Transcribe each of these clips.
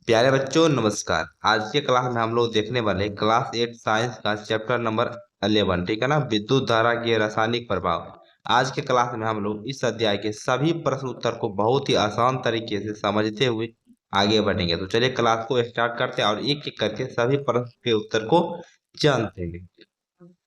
प्यारे बच्चों नमस्कार। आज के क्लास में हम लोग देखने वाले क्लास 8 साइंस का चैप्टर नंबर 11, ठीक है ना, विद्युत धारा के रासायनिक प्रभाव। आज के क्लास में हम लोग इस अध्याय के सभी प्रश्न उत्तर को बहुत ही आसान तरीके से समझते हुए आगे बढ़ेंगे। तो चलिए क्लास को स्टार्ट करते हैं और एक एक करके सभी प्रश्न के उत्तर को जानते हैं।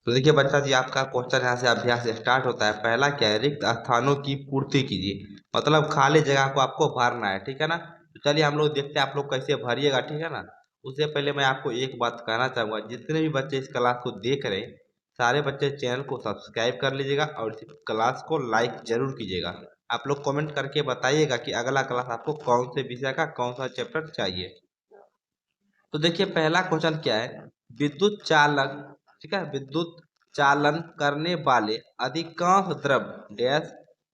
तो देखिए बच्चा जी, आपका क्वेश्चन यहाँ से अभ्यास स्टार्ट होता है। पहला क्या है, रिक्त स्थानों की पूर्ति कीजिए। मतलब खाली जगह को आपको भरना है, ठीक है ना। तो चलिए हम लोग देखते हैं आप लोग कैसे भरिएगा, ठीक है ना। उससे पहले मैं आपको एक बात कहना चाहूंगा, जितने भी बच्चे इस क्लास को देख रहे हैं सारे बच्चे चैनल को सब्सक्राइब कर लीजिएगा और इस क्लास को लाइक जरूर कीजिएगा। आप लोग कमेंट करके बताइएगा कि अगला क्लास आपको कौन से विषय का कौन सा चैप्टर चाहिए। तो देखिए पहला क्वेश्चन क्या है, विद्युत चालक, ठीक है, विद्युत चालन करने वाले अधिकांश द्रव डैश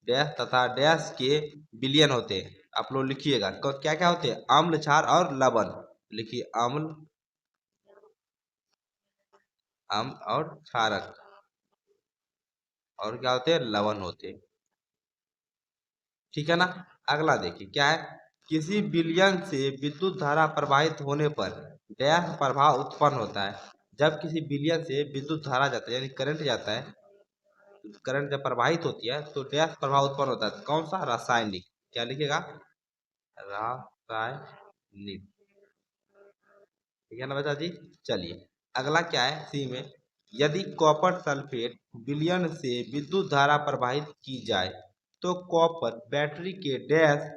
डैश तथा डैश के विलयन होते हैं। आप लोग लिखिएगा क्या क्या होते हैं, अम्ल, क्षार और लवण। लिखिए अम्ल, अम्ल और क्षारक, और क्या होते हैं, लवण होते हैं, ठीक है ना। अगला देखिए क्या है, किसी विलयन से विद्युत धारा प्रवाहित होने पर डैश प्रभाव उत्पन्न होता है। जब किसी विलयन से विद्युत धारा जाता है यानी करंट जाता है, करंट जब प्रवाहित होती है तो डैश प्रभाव उत्पन्न होता है। कौन सा, रासायनिक। क्या लिखेगा, रासायनिक, ठीक है ना बच्चा जी। चलिए अगला क्या है, सी में, यदि कॉपर सल्फेट विलयन से विद्युत धारा प्रवाहित की जाए तो कॉपर बैटरी के डैश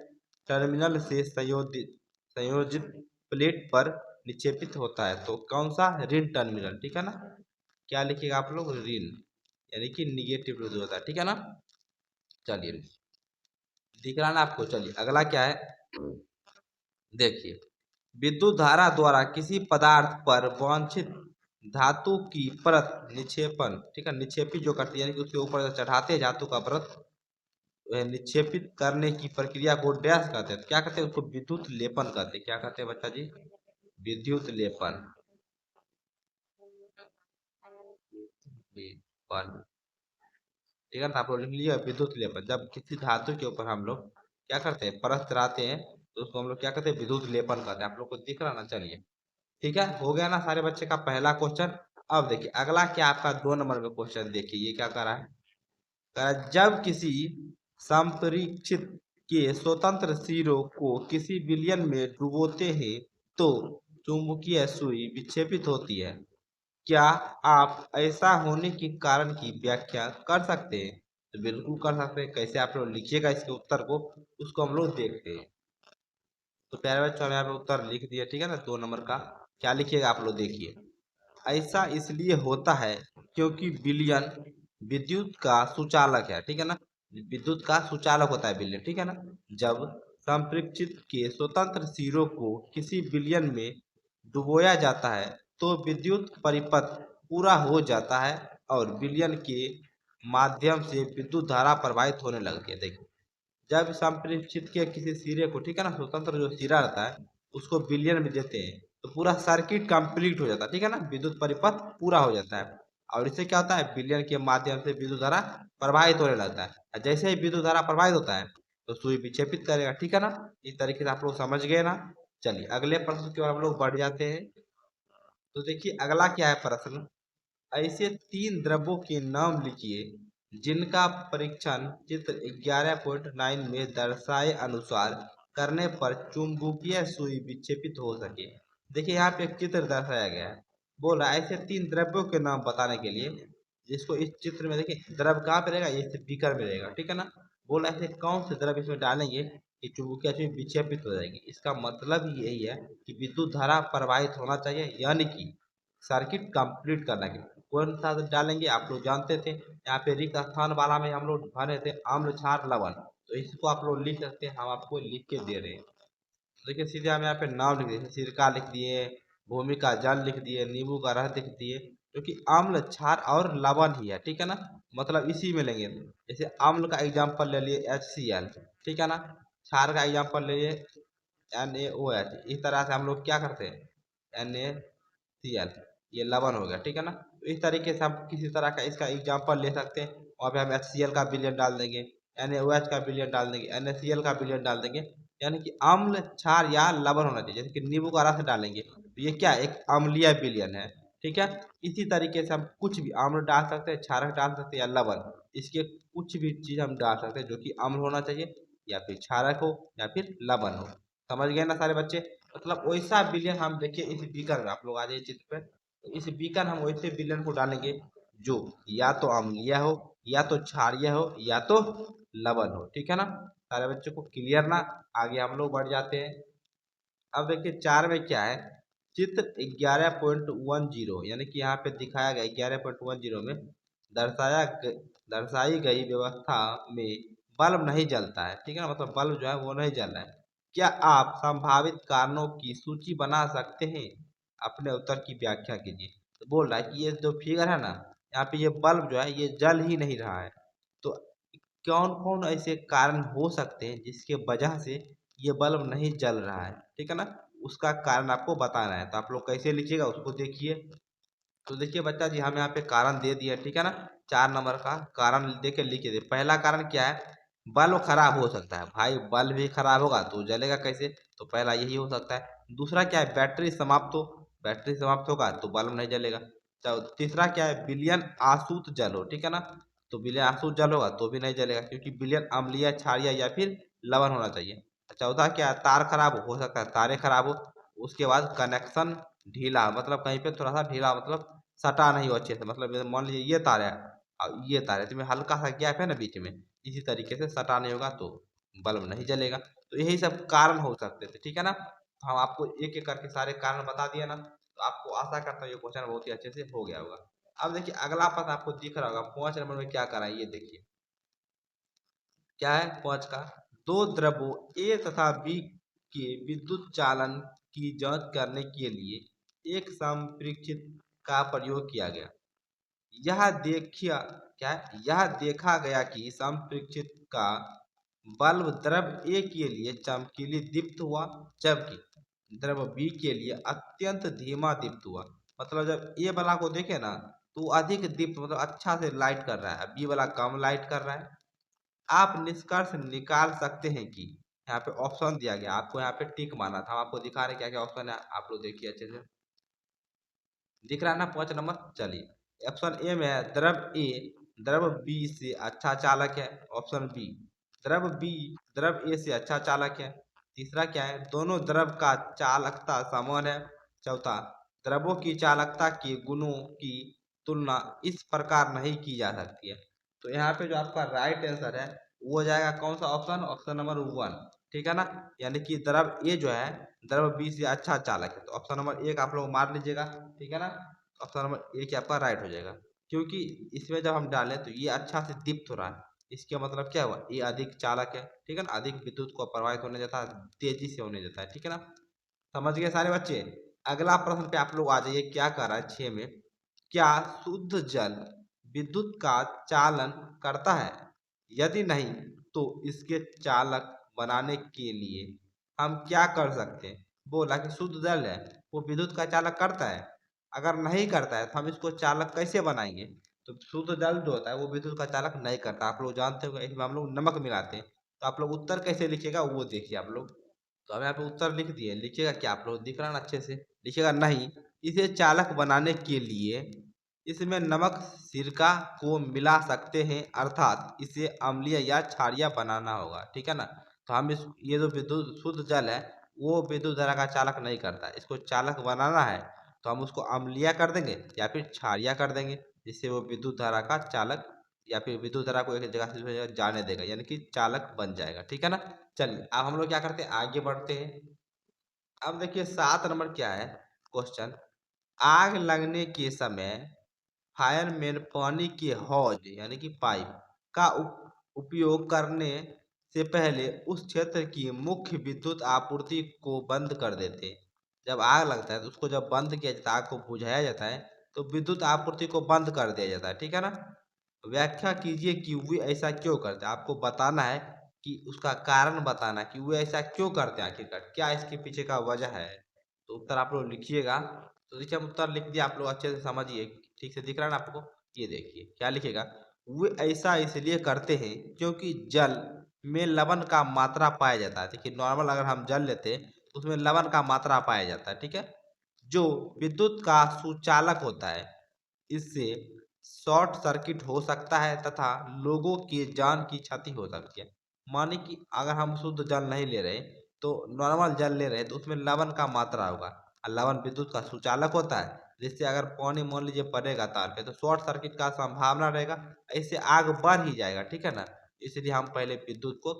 टर्मिनल से संयोजित संयोजित प्लेट पर निक्षेपित होता है। तो कौन सा, ऋण टर्मिनल, ठीक है ना। क्या लिखिएगा आप लोग, ऋण, यानी कि निगेटिव होता है, ठीक है ना। चलिए दिख रहा ना आपको। चलिए अगला क्या है, देखिए, विद्युत धारा द्वारा किसी पदार्थ पर वांछित धातु की परत निक्षेपण, ठीक है, निक्षेपित जो करती है यानी कि उसके ऊपर चढ़ाते हैं धातु का परत, वह निक्षेपित करने की प्रक्रिया को डैश कहते हैं। क्या कहते हैं उसको, विद्युत लेपन कहते हैं। क्या कहते हैं बच्चा जी, विद्युत लेपन, लेपन, ठीक है ना। आप लोग लिख लिया विद्युत लेपन। जब किसी धातु के ऊपर हम लोग क्या करते हैं, परत चढ़ाते हैं तो उसको हम लोग क्या कहते हैं, विद्युत लेपन कहते हैं। आप लोग को दिख रहा ना। चलिए ठीक है, हो गया ना सारे बच्चे का पहला क्वेश्चन। अब देखिए अगला क्या आपका 2 नंबर में क्वेश्चन, देखिए ये क्या कर रहा है, जब किसी संपरीक्षित के स्वतंत्र सिरों को किसी विलयन में डुबोते हैं तो चुंबकीय सुई विक्षेपित होती है। क्या आप ऐसा होने के कारण की व्याख्या कर सकते हैं। तो बिल्कुल कर सकते हैं। कैसे, आप लोग लिखिएगा इसके उत्तर को, उसको हम लोग देखते हैं। तो प्यारे बच्चों ने यहाँ पे उत्तर लिख दिया, ठीक है ना, 2 नंबर का। क्या लिखिएगा आप लोग देखिए, ऐसा इसलिए होता है क्योंकि विलयन विद्युत का सुचालक है, ठीक है ना। विद्युत का सुचालक होता है विलयन, ठीक है ना। जब संपरीक्षित के स्वतंत्र सिरों को किसी विलयन में डुबोया जाता है तो विद्युत परिपथ पूरा हो जाता है और विलयन के माध्यम से विद्युत धारा प्रवाहित होने लगती है। देखिए जब संप्रेषित के किसी सिरे को, ठीक है ना, स्वतंत्र जो सिरा रहता है उसको विलयन में देते हैं तो पूरा सर्किट कंप्लीट हो जाता है, ठीक है ना, विद्युत परिपथ पूरा हो जाता है। और इससे क्या होता है, विलयन के माध्यम से विद्युत धारा प्रवाहित होने लगता है। और जैसे ही विद्युत धारा प्रवाहित होता है तो सुई विक्षेपित करेगा, ठीक है ना। इस तरीके से आप लोग समझ गए ना। चलिए अगले प्रश्न की ओर हम लोग बढ़ जाते हैं। तो देखिए अगला क्या है प्रश्न, ऐसे 3 द्रव्यों के नाम लिखिए जिनका परीक्षण चित्र 11.9 में दर्शाए अनुसार करने पर चुंबकीय सुई विक्षेपित हो सके। देखिए यहाँ पे एक चित्र दर्शाया गया है, बोल रहा है ऐसे 3 द्रव्यों के नाम बताने के लिए, जिसको इस चित्र में देखिए द्रव कहाँ पे रहेगा, ये बीकर में रहेगा, ठीक है ना। बोल रहा है ऐसे कौन से द्रव इसमें डालेंगे कि चुंबकीय सुई विक्षेपित हो जाएगी। इसका मतलब ही यही है कि विद्युत धारा प्रवाहित होना चाहिए, यानी कि सर्किट कंप्लीट करना के कौन सा डालेंगे आप लोग जानते थे। यहाँ पे रिक्त स्थान वाला में हम लोग भरे थे आम्ल, क्षार, लवण। तो इसको आप लोग लिख सकते हैं, हम आपको लिख के दे रहे हैं। देखिए सीधे हम यहाँ पे नाम लिख दिए, सिरका लिख दिए, भूमि का जल लिख दिए, नींबू का रस लिख दिए, क्योंकि अम्ल, क्षार और लवण ही है, ठीक है ना। मतलब इसी में लेंगे। जैसे अम्ल का एग्जाम्पल ले लिए HCl, ठीक है ना। क्षार का एग्जाम्पल ले लिए NaOH। इस तरह से हम लोग क्या करते हैं, NaCl, ये लवण हो गया, ठीक है ना। तो इस तरीके से हम किसी तरह का इसका एग्जाम्पल ले सकते हैं। वहाँ पे हम HCl का विलयन डाल देंगे, NaOH का विलयन डाल देंगे, NaCl का विलयन डाल देंगे। यानी कि अम्ल, क्षार या लवण होना चाहिए। जैसे कि नींबू का रस डालेंगे तो ये क्या है, एक अम्लीय विलयन है। ठीक है, इसी तरीके से हम कुछ भी अम्ल डाल सकते हैं, क्षारक डाल सकते हैं या लवण, इसके कुछ भी चीज हम डाल सकते हैं जो कि अम्ल होना चाहिए या फिर क्षारक हो या फिर लवण हो। समझ गए ना सारे बच्चे? मतलब वैसा विलयन हम देखिए इस बीकर में, आप लोग आ जाइए चित्र पे, तो इस बीकर हम वैसे विलयन को डालेंगे जो या तो अम्लीय हो या तो क्षारीय हो या तो लवण हो। ठीक है ना सारे बच्चों को क्लियर ना? आगे हम लोग बढ़ जाते हैं। अब देखिए 4 में क्या है, चित्र 11.10 यानी कि यहाँ पे दिखाया गया 11.10 में दर्शाई गई व्यवस्था में बल्ब नहीं जलता है। ठीक है ना, मतलब बल्ब जो है वो नहीं जल रहा है। क्या आप संभावित कारणों की सूची बना सकते हैं? अपने उत्तर की व्याख्या कीजिए। तो बोल रहा है कि ये जो फिगर है ना, यहाँ पे ये बल्ब जो है ये जल ही नहीं रहा है। तो कौन कौन ऐसे कारण हो सकते हैं जिसके वजह से ये बल्ब नहीं जल रहा है? ठीक है ना, उसका कारण आपको बताना है। तो आप लोग कैसे लिखिएगा उसको देखिए। तो देखिए बच्चा जी, हम यहाँ पे कारण दे दिए। ठीक है ना, 4 नंबर का कारण दे के लिख दे। पहला कारण क्या है, बल्ब खराब हो सकता है। भाई बल्ब भी खराब होगा तो जलेगा कैसे? तो पहला यही हो सकता है। दूसरा क्या है, बैटरी समाप्त हो, बैटरी समाप्त होगा तो बल्ब नहीं जलेगा। तीसरा क्या है, विलयन आसूत जल हो। ठीक है ना, तो विलयन आसूत जल होगा तो भी नहीं जलेगा क्योंकि विलयन अम्लीय, क्षारीय या फिर लवण होना चाहिए। चौथा क्या है, तार खराब हो सकता है, तारे खराब हो। उसके बाद कनेक्शन ढीला, मतलब कहीं पे थोड़ा सा ढीला, मतलब सटा नहीं हो अच्छे से। मतलब मान लीजिए ये तार है और ये तार है, तो इसमें हल्का सा गैप है ना बीच में, इसी तरीके से सटा नहीं होगा तो बल्ब नहीं जलेगा। तो यही सब कारण हो सकते थे। ठीक है ना, तो हम आपको एक एक करके सारे कारण बता दिए ना, तो आपको आशा करता हूँ ये क्वेश्चन बहुत ही अच्छे से हो गया होगा। अब देखिए अगला प्रश्न आपको दिख रहा होगा 5 नंबर में क्या करा है, ये देखिए क्या है 5 का। दो द्रवों ए तथा बी के विद्युत चालन की जांच करने के लिए एक संप्रेक्षित का प्रयोग किया गया। यह देखिए क्या है, यह देखा गया कि संप्रेक्षित का बल्ब द्रव ए के लिए चमकीली दीप्त हुआ जबकि द्रव बी के लिए अत्यंत धीमा दीप्त हुआ। मतलब जब ए वाला को देखे ना तो वो अधिक दीप्त, मतलब अच्छा से लाइट कर रहा है, बी वाला कम लाइट कर रहा है। आप निष्कर्ष निकाल सकते हैं कि यहाँ पे ऑप्शन दिया गया, आपको यहाँ पे टिक मारना था। हम आपको दिखा रहे क्या क्या ऑप्शन है, आप लोग देखिए अच्छे से। दिख रहा है ना 5 नंबर? चलिए ऑप्शन ए में है द्रव ए द्रव बी से अच्छा चालक है। ऑप्शन बी द्रव बी द्रव ए से अच्छा चालक है। तीसरा क्या है, दोनों द्रव का चालकता समान है। चौथा, द्रवों की चालकता के गुणों की तुलना इस प्रकार नहीं की जा सकती है। तो यहाँ पे जो आपका राइट आंसर है वो हो जाएगा कौन सा ऑप्शन, ऑप्शन नंबर 1। ठीक है ना, यानी कि द्रव ए जो है द्रव बी से अच्छा चालक है। तो ऑप्शन नंबर 1 आप लोग मार लीजिएगा। ठीक है ना, ऑप्शन नंबर 1 आपका राइट हो जाएगा क्योंकि इसमें जब हम डालें तो ये अच्छा से दीप्त हो रहा है। इसका मतलब क्या हुआ, ये अधिक चालक है। ठीक है ना, अधिक विद्युत को प्रवाहित होने देता है, तेजी से होने देता है। ठीक है ना, समझ गए सारे बच्चे? अगला प्रश्न पे आप लोग आ जाइए, क्या कर रहा है 6 में। क्या शुद्ध जल विद्युत का चालन करता है? यदि नहीं तो इसके चालक बनाने के लिए हम क्या कर सकते हैं? बोला कि शुद्ध जल है वो विद्युत का चालक करता है। अगर नहीं करता है तो हम इसको चालक कैसे बनाएंगे? तो शुद्ध जल जो होता है वो विद्युत का चालक नहीं करता। आप लोग जानते हो इसमें हम लोग नमक मिलाते हैं। तो आप लोग उत्तर कैसे लिखिएगा वो देखिए आप लोग। तो हम यहाँ पे उत्तर लिख दिए, लिखिएगा क्या आप लोग, दिख रहा है ना अच्छे से? लिखिएगा नहीं, इसे चालक बनाने के लिए इसमें नमक सिरका को मिला सकते हैं, अर्थात इसे अम्लीय या क्षारीय बनाना होगा। ठीक है ना, तो हम इस ये जो विद्युत शुद्ध जल है वो विद्युत धारा का चालक नहीं करता है। इसको चालक बनाना है तो हम उसको अम्लीय कर देंगे या फिर क्षारीय कर देंगे, जिससे वो विद्युत धारा का चालक या फिर विद्युत धारा को एक जगह से दूसरी जगह जाने देगा, यानी कि चालक बन जाएगा। ठीक है ना, चलिए अब हम लोग क्या करते हैं, आगे बढ़ते हैं। अब देखिए 7 नंबर क्या है क्वेश्चन। आग लगने के समय फायरमैन पानी के हौज यानी कि पाइप का उपयोग करने से पहले उस क्षेत्र की मुख्य विद्युत आपूर्ति को बंद कर देते हैं। जब आग लगता है तो उसको जब बंद किया जाता है, आग को बुझाया जाता है, तो विद्युत आपूर्ति को बंद कर दिया जाता है। ठीक है ना, व्याख्या कीजिए कि वे ऐसा क्यों करते हैं। आपको बताना है कि उसका कारण बताना कि वे ऐसा क्यों करते हैं, आखिरकार क्या इसके पीछे का वजह है। तो उत्तर आप लोग लिखिएगा। तो देखिए हम उत्तर लिख दिया, आप लोग अच्छे से समझिए। ठीक से दिख रहा है ना आपको? ये देखिए क्या लिखेगा, वे ऐसा इसलिए करते हैं क्योंकि जल में लवण का मात्रा पाया जाता है। देखिए नॉर्मल अगर हम जल लेते तो उसमें लवण का मात्रा पाया जाता है, ठीक है, जो विद्युत का सुचालक होता है। इससे शॉर्ट सर्किट हो सकता है तथा लोगों की जान की क्षति हो सकती है। माने कि अगर हम शुद्ध जल नहीं ले रहे तो नॉर्मल जल ले रहे तो उसमें लवण का मात्रा होगा, और लवण विद्युत का सुचालक होता है, जिससे अगर पानी मान लीजिए पड़ेगा तार पे तो शॉर्ट सर्किट का संभावना रहेगा, इससे आग बढ़ ही जाएगा, ठीक है ना। इसलिए हम पहले विद्युत को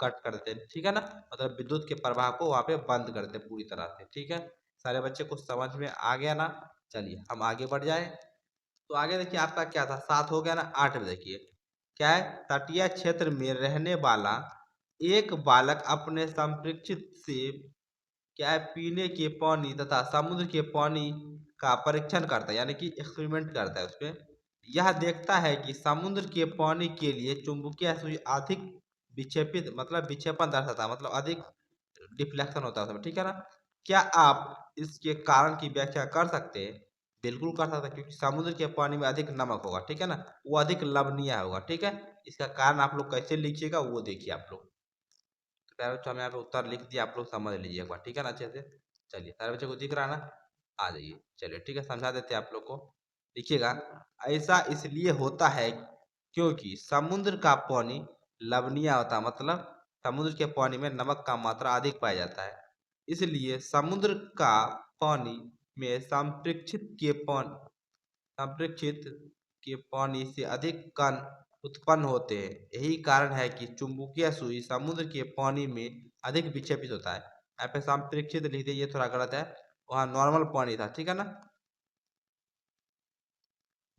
कट कर देते हैं, ठीक है ना, मतलब विद्युत के प्रवाह को वहाँ पे बंद करते हैं पूरी तरह से, ठीक है। सारे बच्चे को समझ में आ गया ना। चलिए हम आगे बढ़ जाए। तो आगे देखिए आपका क्या था, 7 हो गया ना। 8 में देखिए क्या है, तटीय क्षेत्र में रहने वाला एक बालक अपने संप्रेक्षित से क्या है, पीने के पानी तथा समुद्र के पानी का परीक्षण करता है, यानी कि एक्सपेरिमेंट करता है उसपे। यह देखता है कि समुद्र के पानी के लिए चुंबकीय सुई अधिक विक्षेपित, मतलब विक्षेपण दर्शाता है, मतलब अधिक डिफ्लेक्शन होता है उसमें, ठीक है ना। क्या आप इसके कारण की व्याख्या कर सकते हैं? बिल्कुल कर सकते हैं, क्योंकि समुद्र के पानी में अधिक नमक होगा, ठीक है ना, वो अधिक लवणीय होगा, ठीक है। इसका कारण आप लोग कैसे लिखिएगा वो देखिए आप लोग। तो प्यारे बच्चों, हम यहाँ पे उत्तर लिख दिया, आप लोग समझ लीजिए एक बार, ठीक है ना, अच्छे से। चलिए सारे बच्चों को दिख रहा है ना, आ जाइए। चलिए ठीक है, समझा देते हैं आप लोग को। देखिएगा, ऐसा इसलिए होता है क्योंकि समुद्र का पानी लवणीय होता है, मतलब समुद्र के पानी में नमक का मात्रा अधिक पाया जाता है। इसलिए समुद्र का पानी में संप्रेक्षित के पानी से अधिक कण उत्पन्न होते हैं। यही कारण है कि चुंबकीय सुई समुद्र के पानी में अधिक विक्षेपित होता है। यहाँ पे संप्रेक्षित लिख दिए, ये थोड़ा गलत है, वहाँ नॉर्मल पानी था, ठीक है ना,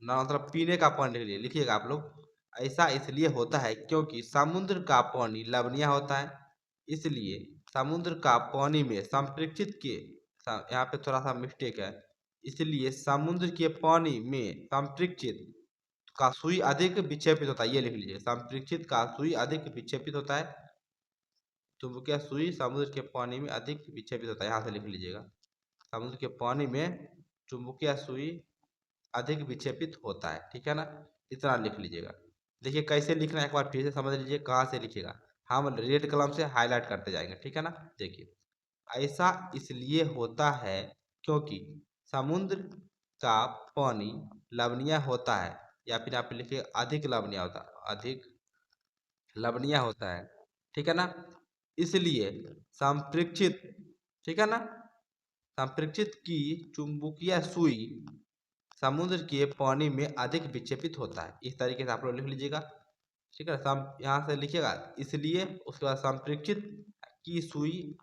ना मतलब पीने का पानी लिख लिए, लिखिएगा आप लोग। ऐसा इसलिए होता है क्योंकि समुद्र का पानी लवणीय होता है, इसलिए समुद्र का पानी में संप्रेक्षित के यहाँ पे थोड़ा सा मिस्टेक है, इसलिए समुद्र के पानी में संप्रेक्षित का सुई अधिक विक्षेपित होता है, ये लिख लीजिए, संप्रेक्षित का सुई अधिक विक्षेपित होता है। चुंबकीय सुई समुद्र के पानी में अधिक विक्षेपित होता है, यहाँ से लिख लीजिएगा, समुद्र के पानी में चुंबकीय सुई अधिक विक्षेपित होता है, ठीक है ना, इतना लिख लीजिएगा। देखिए कैसे लिखना है एक बार फिर से समझ लीजिए, कहाँ से लिखिएगा, हम रेड कलम से हाईलाइट करते जाएंगे, ठीक है ना। देखिए, ऐसा इसलिए होता है क्योंकि समुद्र का पानी लवणीय होता है, या फिर आप लिखिए अधिक लवणीय होता है, अधिक लवणीय होता है, ठीक है ना। इसलिए संप्रेक्षित, ठीक है ना, संप्रेक्षित की चुंबकीय सुई समुद्र के पानी में अधिक विक्षेपित होता है। इस तरीके से आप लोग लिख लीजिएगा, ठीक है। सम यहाँ से लिखिएगा इसलिए, उसके बाद संप्रेक्षित की सुई,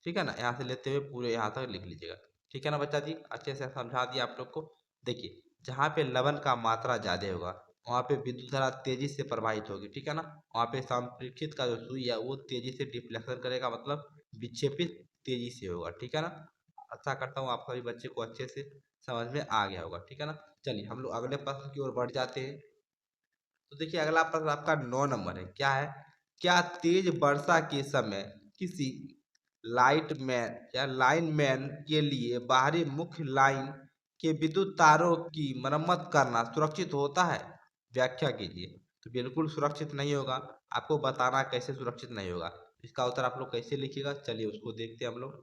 ठीक है ना, यहाँ से लेते हुए पूरे यहाँ तक लिख लीजिएगा, ठीक है ना बच्चा जी, अच्छे से समझा दिया आप लोग को। देखिए जहाँ पे लवण का मात्रा ज्यादा होगा वहाँ पे विद्युत धारा तेजी से प्रवाहित होगी, ठीक है ना। वहाँ पे संप्रेक्षित का जो सुई है वो तेजी से डिफ्लेक्शन करेगा, मतलब विक्षेपित तेजी से होगा, ठीक है ना। अच्छा करता हूँ आप सभी बच्चे को अच्छे से समझ में आ गया होगा, ठीक है ना। चलिए हम लोग अगले प्रश्न की ओर बढ़ जाते हैं। तो देखिए अगला प्रश्न आपका 9 नंबर है, क्या है, क्या तेज वर्षा के समय किसी लाइट मैन या लाइन मैन के लिए बाहरी मुख्य लाइन के विद्युत तारों की मरम्मत करना सुरक्षित होता है? व्याख्या कीजिए। तो बिल्कुल सुरक्षित नहीं होगा, आपको बताना कैसे सुरक्षित नहीं होगा, इसका उत्तर आप लोग कैसे लिखिएगा, चलिए उसको देखते हैं हम लोग।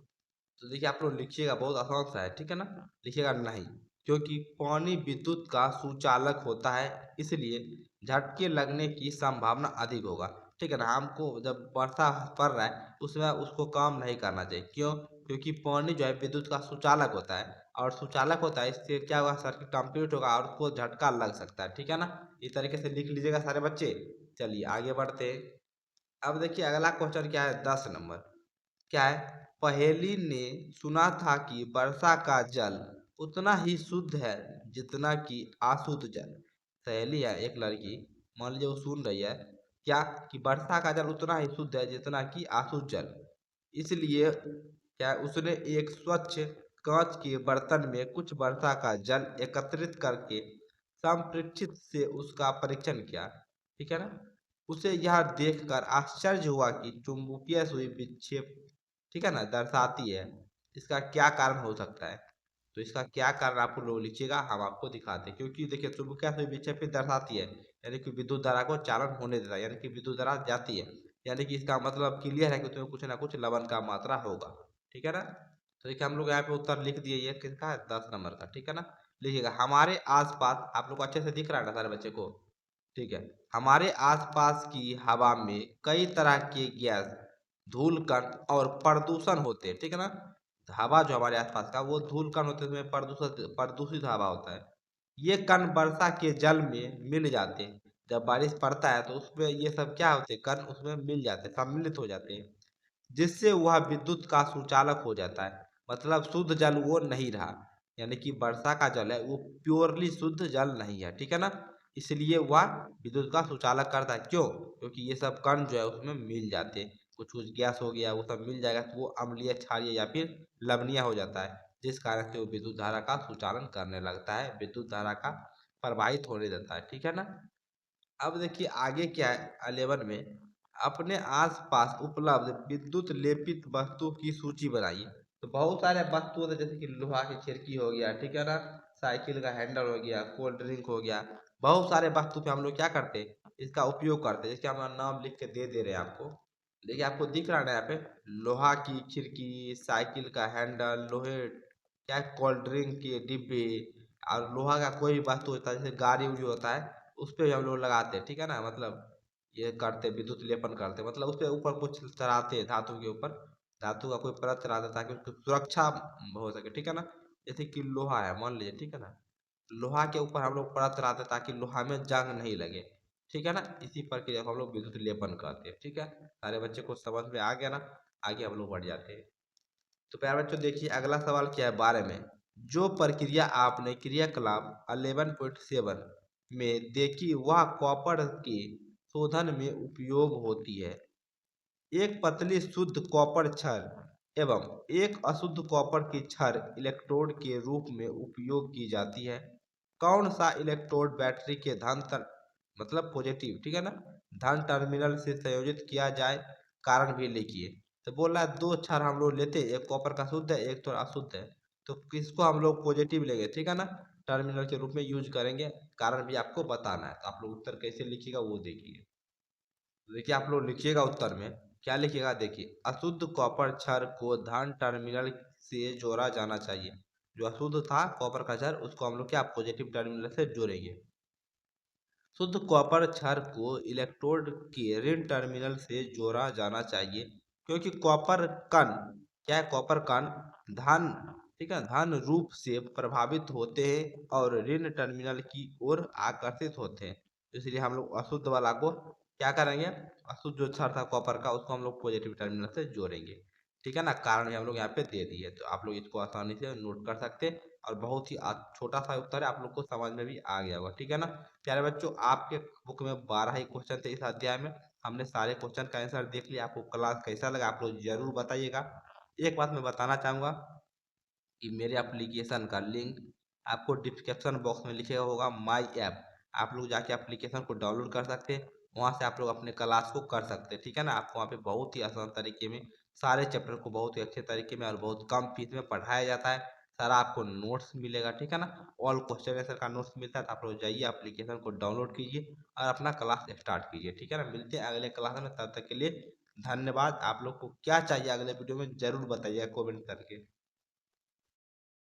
तो देखिए आप लोग लिखिएगा, बहुत आसान सा है, ठीक है ना। लिखिएगा नहीं, क्योंकि पानी विद्युत का सुचालक होता है, इसलिए झटके लगने की संभावना अधिक होगा, ठीक है ना। हमको जब वर्षा पड़ रहा है उसमें उसको काम नहीं करना चाहिए, क्यों, क्योंकि पानी जो है विद्युत का सुचालक होता है, और सुचालक होता है इससे क्या होगा, सर्किट कंप्लीट होगा और उसको झटका लग सकता है, ठीक है ना। इस तरीके से लिख लीजिएगा सारे बच्चे। चलिए आगे बढ़ते हैं। अब देखिए अगला क्वेश्चन क्या है, 10 नंबर, क्या है, पहेली ने सुना था कि वर्षा का जल उतना ही शुद्ध है जितना कि अशुद्ध जल। सहेली है एक लड़की, मान लीजिए वो सुन रही है क्या, कि वर्षा का जल उतना ही शुद्ध है जितना कि अशुद्ध जल। इसलिए क्या है, उसने एक स्वच्छ कांच के बर्तन में कुछ वर्षा का जल एकत्रित करके संप्रेक्षित से उसका परीक्षण किया, ठीक है ना। उसे यह देखकर आश्चर्य हुआ कि चुंबकीय सुई विक्षेप, ठीक है ना, दर्शाती है। इसका क्या कारण हो सकता है? तो इसका क्या कारण आप लोग लिखिएगा, हम आपको दिखाते हैं। क्योंकि देखिए चुंबकीय सुई विक्षेपित दर्शाती है, यानी कि विद्युत धारा को चालन होने देता है, यानी कि विद्युत धारा जाती है। यानी कि इसका मतलब क्लियर है कि उसमें कुछ ना कुछ लवण का मात्रा होगा। ठीक है ना। तो देखिए हम लोग यहाँ पे उत्तर लिख दिए, ये किसका है, 10 नंबर का। ठीक है ना। लिखिएगा हमारे आसपास, आप लोग को अच्छे से दिख रहा है ना सारे बच्चे को। ठीक है। हमारे आसपास की हवा में कई तरह के गैस, धूल कण और प्रदूषण होते हैं। ठीक है ना। हवा जो हमारे आसपास का वो धूल कण होते हैं, उसमें प्रदूषित प्रदूषित हवा होता है। ये कण वर्षा के जल में मिल जाते हैं। जब बारिश पड़ता है तो उसमें ये सब क्या होते हैं, कण उसमें मिल जाते हैं, सम्मिलित हो जाते हैं, जिससे वह विद्युत का सुचालक हो जाता है। मतलब शुद्ध जल वो नहीं रहा, यानी कि वर्षा का जल है वो प्योरली शुद्ध जल नहीं है। ठीक है ना। इसलिए वह विद्युत का सुचालक करता है। क्यों? क्योंकि ये सब कण जो है उसमें मिल जाते हैं, कुछ कुछ गैस हो गया वो सब मिल जाएगा तो वो अम्लीय, क्षारीय या फिर लवणीय हो जाता है, जिस कारण से वो विद्युत धारा का सुचालन करने लगता है, विद्युत धारा का प्रवाहित होने देता है। ठीक है ना। अब देखिए आगे क्या है 11 में, अपने आसपास उपलब्ध विद्युत लेपित वस्तु की सूची बनाइए। तो बहुत सारे वस्तु होते हैं, जैसे कि लोहा की खिड़की हो गया, ठीक है ना, साइकिल का हैंडल हो गया, कोल्ड ड्रिंक हो गया। बहुत सारे वस्तु पे हम लोग क्या करते हैं, इसका उपयोग करते हैं। इसके हम नाम लिख के दे रहे हैं आपको। देखिए आपको दिख रहा है ना यहाँ पे, लोहा की खिड़की, साइकिल का हैंडल, लोहे क्या, कोल्ड ड्रिंक के डिब्बे, और लोहा का कोई भी वस्तु होता है, जैसे गाड़ी उड़ी होता है उस पे भी हम लोग लगाते हैं। ठीक है ना। मतलब ये करते, विद्युत लेपन करते, मतलब उस पे ऊपर कुछ चढ़ाते हैं, धातु के ऊपर धातु का कोई परत चढ़ाते हैं ताकि उसकी सुरक्षा हो सके। ठीक है ना। जैसे कि लोहा है मान लीजिए, ठीक है ना, लोहा के ऊपर हम लोग परत चढ़ाते हैं ताकि लोहा में जंग नहीं लगे। ठीक है ना। इसी प्रक्रिया को हम लोग विद्युत लेपन कहते हैं। ठीक है। सारे बच्चे को समझ में आ गया ना। आगे हम लोग बढ़ जाते हैं। तो प्यारे बच्चों देखिए अगला सवाल क्या है 12 में, जो प्रक्रिया आपने क्रियाकलाप 11.7 में देखी वह कॉपर के शोधन में उपयोग होती है। एक पतली शुद्ध कॉपर छड़ एवं एक अशुद्ध कॉपर की छड़ इलेक्ट्रोड के रूप में उपयोग की जाती है। कौन सा इलेक्ट्रोड बैटरी के मतलब पॉजिटिव, ठीक है ना, धन टर्मिनल से संयोजित किया जाए, कारण भी लिखिए। तो बोल रहा है दो छड़ हम लोग लेते हैं, एक कॉपर का शुद्ध है एक तो अशुद्ध है, तो किसको हम लोग पॉजिटिव लेंगे, ठीक है ना, टर्मिनल के रूप में यूज करेंगे, कारण भी आपको बताना है। तो आप लोग उत्तर कैसे लिखिएगा वो देखिए। तो देखिए आप लोग लिखिएगा उत्तर में क्या लिखिएगा, देखिए अशुद्ध कॉपर छड़ को धन टर्मिनल से जोड़ा जाना चाहिए। जो अशुद्ध था कॉपर का छड़ उसको हम लोग क्या पॉजिटिव टर्मिनल से जोड़ेंगे। शुद्ध कॉपर छड़ को इलेक्ट्रोड के ऋण टर्मिनल से जोड़ा जाना चाहिए, क्योंकि कॉपर कण क्या है, कॉपर कण धन, ठीक है, धन रूप से प्रभावित होते हैं और ऋण टर्मिनल की ओर आकर्षित होते हैं। तो इसलिए हम लोग अशुद्ध वाला को क्या करेंगे, अशुद्ध जो छड़ था कॉपर का उसको हम लोग पॉजिटिव टर्मिनल से जोड़ेंगे। ठीक है ना। कारण भी हम लोग यहाँ पे दे दिए, तो आप लोग इसको आसानी से नोट कर सकते हैं। और बहुत ही छोटा सा उत्तर है, आप लोग को समझ में भी आ गया होगा। ठीक है ना। प्यारे बच्चों आपके बुक में 12 ही क्वेश्चन थे इस अध्याय में, हमने सारे क्वेश्चन का आंसर देख लिया। आपको क्लास कैसा लगा आप लोग जरूर बताइएगा। एक बात मैं बताना चाहूँगा कि मेरे एप्लीकेशन का लिंक आपको डिस्क्रिप्शन बॉक्स में लिखा होगा, माई ऐप। आप लोग जाके एप्लीकेशन को डाउनलोड कर सकते हैं, वहाँ से आप लोग अपने क्लास को कर सकते हैं। ठीक है ना। आपको वहाँ पे बहुत ही आसान तरीके में सारे चैप्टर को बहुत ही अच्छे तरीके में और बहुत कम फीस में पढ़ाया जाता है। सारा आपको नोट्स मिलेगा। ठीक है ना। ऑल क्वेश्चन आंसर का नोट्स मिलता है, तो आप लोग जाइए एप्लीकेशन को डाउनलोड कीजिए और अपना क्लास स्टार्ट कीजिए। ठीक है ना। मिलते हैं अगले क्लास में, तब तक के लिए धन्यवाद। आप लोग को क्या चाहिए अगले वीडियो में जरूर बताइए कमेंट करके।